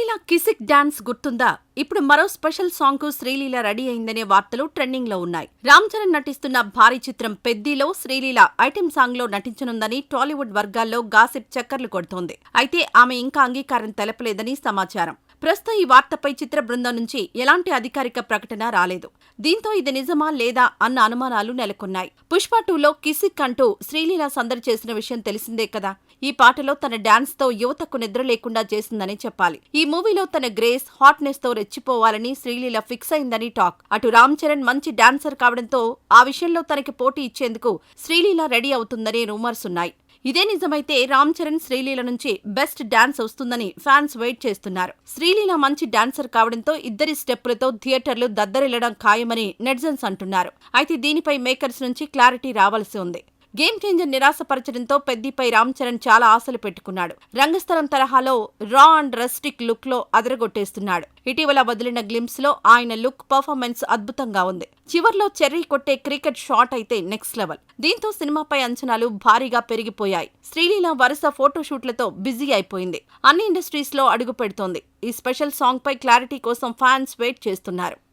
Sreeleela Kissik dance గుర్తుందా? ఇప్పుడు మరో స్పెషల్ సాంగ్ కు శ్రీలీల రెడీ అయిందనే వార్తలు ట్రెండింగ్ లో ఉన్నాయి. రామ్ చరణ్ నటిస్తున్న భారీ చిత్రం పెద్దిలో శ్రీలీల ఐటెం సాంగ్ లో నటించనుందని టాలీవుడ్ వర్గాల్లో గాసిప్ చక్కర్లు కొడుతోంది. అయితే ఆమె ఇంకా అంగీకారం తెలపలేదని సమాచారం. ప్రస్తుతం ఈ వార్తపై చిత్ర బృందం నుంచి ఎలాంటి అధికారిక ప్రకటన రాలేదు. దీంతో ఇది నిజమా లేదా అన్న అనుమానాలు నెలకొన్నాయి. పుష్ప 2లో కిసిక్ అంటూ శ్రీలీల సందడి చేసిన విషయం తెలిసిందే కదా. ఈ పాటలో తన డాన్స్ తో యువతకు నిద్ర లేకుండా చేసిందని చెప్పాలి. ఈ మూవీలో తన గ్రేస్, హాట్నెస్ తో రెచ్చిపోవాలని శ్రీలీల ఫిక్స్ అయిందని టాక్. అటు రామ్ చరణ్ మంచి డాన్సర్ కావడంతో ఆ విషయంలో తనకి పోటీ ఇచ్చేందుకు శ్రీలీల రెడీ అవుతుందనే రూమర్స్ ఉన్నాయి. ఇదే నిజమైతే రామ్ చరణ్ శ్రీలీల నుంచి బెస్ట్ డాన్స్ వస్తుందని ఫ్యాన్స్ వెయిట్ చేస్తున్నారు. శ్రీలీల మంచి డాన్సర్ కావడంతో ఇద్దరి స్టెప్పులతో థియేటర్లు దద్దరిల్లడం ఖాయమని నెటిజన్స్ అంటున్నారు. అయితే దీనిపై మేకర్స్ నుంచి క్లారిటీ రావాల్సి ఉంది. గేమ్ చేంజర్ నిరాశపరచడంతో పెద్దిపై రామ్ చరణ్ చాలా ఆశలు పెట్టుకున్నాడు. రంగస్థలం తరహాలో రా అండ్ రస్టిక్ లుక్ లో అదరగొట్టేస్తున్నాడు. ఇటీవల వదిలిన గ్లింప్స్ లో ఆయన లుక్, పర్ఫార్మెన్స్ అద్భుతంగా ఉంది. చివర్లో చెర్రీ కొట్టే క్రికెట్ షాట్ అయితే నెక్స్ట్ లెవెల్. దీంతో సినిమాపై అంచనాలు భారీగా పెరిగిపోయాయి. శ్రీలీల వరుస ఫోటోషూట్లతో బిజీ అయిపోయింది. అన్ని ఇండస్ట్రీస్ లో అడుగు పెడుతోంది. ఈ స్పెషల్ సాంగ్ పై క్లారిటీ కోసం ఫ్యాన్స్ వెయిట్ చేస్తున్నారు.